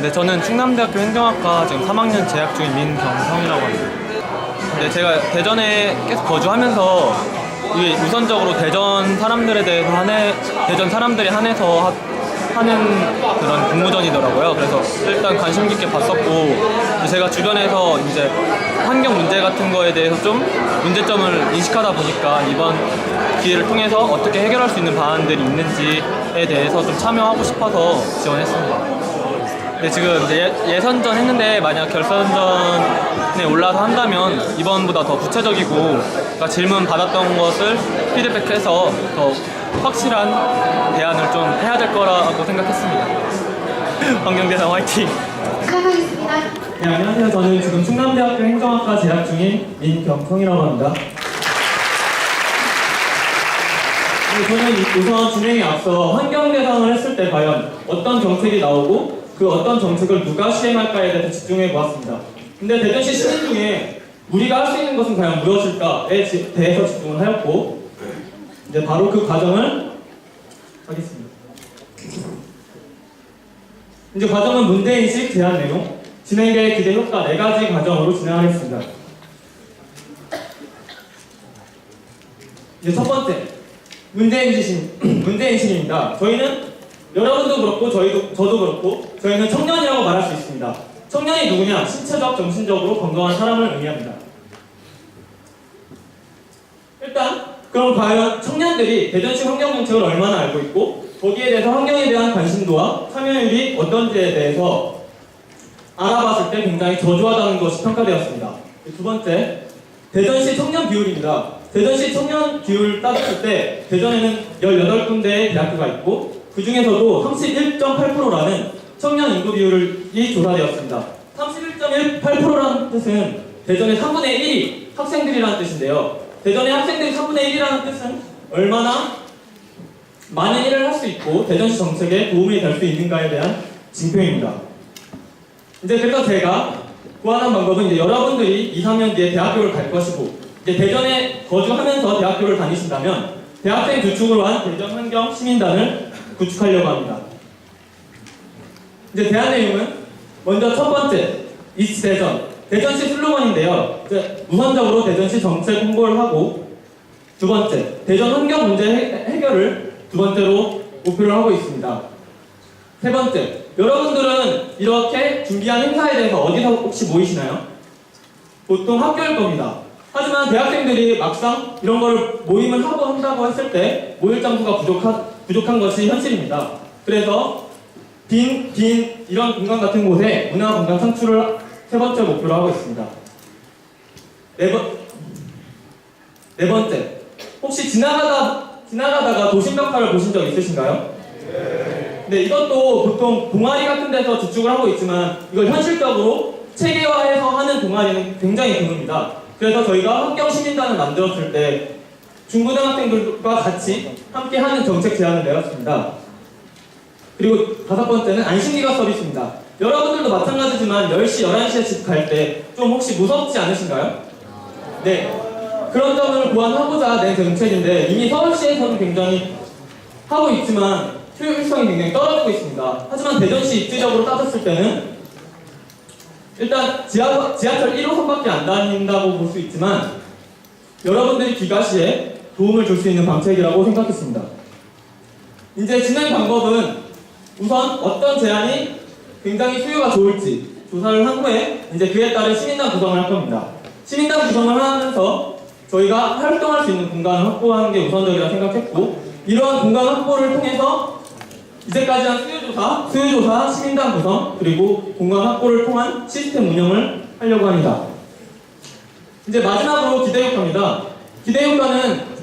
네, 저는 충남대학교 행정학과 지금 3학년 재학 중인 민경성이라고 합니다. 네, 제가 대전에 계속 거주하면서 이게 우선적으로 대전 사람들이 한해서 하는 그런 공모전이더라고요. 그래서 일단 관심 깊게 봤었고, 제가 주변에서 이제 환경 문제 같은 거에 대해서 좀 문제점을 인식하다 보니까 이번 기회를 통해서 어떻게 해결할 수 있는 방안들이 있는지에 대해서 좀 참여하고 싶어서 지원했습니다. 네, 지금 이제 예선전 했는데 만약 결선전에 올라서 한다면 이번보다 더 구체적이고, 그러니까 질문 받았던 것을 피드백해서 더 확실한 대안을 좀 해야 될 거라고 생각했습니다. 환경대상 화이팅! 시작하겠습니다. 네, 안녕하세요. 저는 지금 충남대학교 행정학과 재학 중인 민경성이라고 합니다. 네, 저는 우선 진행에 앞서 환경대상을 했을 때 과연 어떤 정책이 나오고 그 어떤 정책을 누가 시행할까에 대해서 집중해 보았습니다. 근데 대전시 시민 중에 우리가 할 수 있는 것은 과연 무엇일까에 대해서 집중을 하였고, 이제 바로 그 과정을 하겠습니다. 이제 과정은 문제인식, 제안 내용, 진행계획, 기대 효과 4가지 과정으로 진행하겠습니다. 이제 첫 번째, 문제인식입니다. 저희는 여러분도 그렇고 저도 그렇고 저희는 청년이라고 말할 수 있습니다. 청년이 누구냐? 신체적, 정신적으로 건강한 사람을 의미합니다. 일단 그럼 과연 청년들이 대전시 환경정책을 얼마나 알고 있고 거기에 대해서 환경에 대한 관심도와 참여율이 어떤지에 대해서 알아봤을 때 굉장히 저조하다는 것이 평가되었습니다. 두 번째, 대전시 청년 비율입니다. 대전시 청년 비율을 따졌을 때 대전에는 18군데의 대학교가 있고 그 중에서도 31.8%라는 청년 인구 비율이 조사되었습니다. 31.8%라는 뜻은 대전의 3분의 1이 학생들이라는 뜻인데요. 대전의 학생들이 3분의 1이라는 뜻은 얼마나 많은 일을 할 수 있고 대전시 정책에 도움이 될 수 있는가에 대한 징표입니다. 이제 그래서 제가 구하는 방법은 이제 여러분들이 2, 3년 뒤에 대학교를 갈 것이고 이제 대전에 거주하면서 대학교를 다니신다면 대학생 주축으로 한 대전 환경 시민단을 구축하려고 합니다. 이제 대안 내용은 먼저 첫 번째, 이치 대전. 대전시 슬로건인데요. 이제 우선적으로 대전시 정책 홍보를 하고 두 번째, 대전 환경 문제 해결을 두 번째로 목표를 하고 있습니다. 세 번째, 여러분들은 이렇게 준비한 행사에 대해서 어디서 혹시 모이시나요? 보통 학교일 겁니다. 하지만 대학생들이 막상 이런 거를 모임을 한다고 했을 때 모일 장소가 부족한 것이 현실입니다. 그래서 빈 이런 공간 같은 곳에 문화 공간 창출을 세 번째 목표로 하고 있습니다. 네 번째, 혹시 지나가다가 도심벽화를 보신 적 있으신가요? 네, 이것도 보통 동아리 같은 데서 주축을 하고 있지만 이걸 현실적으로 체계화해서 하는 동아리는 굉장히 드뭅니다. 그래서 저희가 환경시민단을 만들었을 때 중고등학생들과 같이 함께하는 정책 제안을 내었습니다. 그리고 다섯 번째는 안심기가 서비스입니다. 여러분들도 마찬가지지만 10시, 11시에 집 갈 때 좀 혹시 무섭지 않으신가요? 네. 그런 점을 보완하고자 낸 정책인데 이미 서울시에서는 굉장히 하고 있지만 효율성이 굉장히 떨어지고 있습니다. 하지만 대전시 입지적으로 따졌을 때는 일단 지하철 1호선밖에 안 다닌다고 볼 수 있지만 여러분들이 귀가시에 도움을 줄 수 있는 방책이라고 생각했습니다. 이제 진행 방법은 우선 어떤 제안이 굉장히 수요가 좋을지 조사를 한 후에 이제 그에 따른 시민단 구성을 할 겁니다. 시민단 구성을 하면서 저희가 활동할 수 있는 공간을 확보하는 게 우선적이라고 생각했고 이러한 공간 확보를 통해서 이제까지 한 수요조사, 시민단 구성, 그리고 공간 확보를 통한 시스템 운영을 하려고 합니다. 이제 마지막으로 기대효과입니다. 기대효과는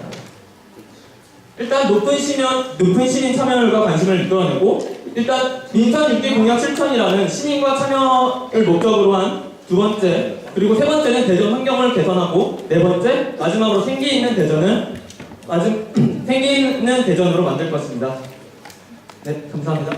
일단 높은 시민 참여율과 관심을 이끌어내고 일단 민선 6개 공약 실천이라는 시민과 참여를 목적으로 한 두 번째, 그리고 세 번째는 대전 환경을 개선하고 네 번째, 마지막으로 생기 있는 대전으로 만들 것입니다. 네, 감사합니다.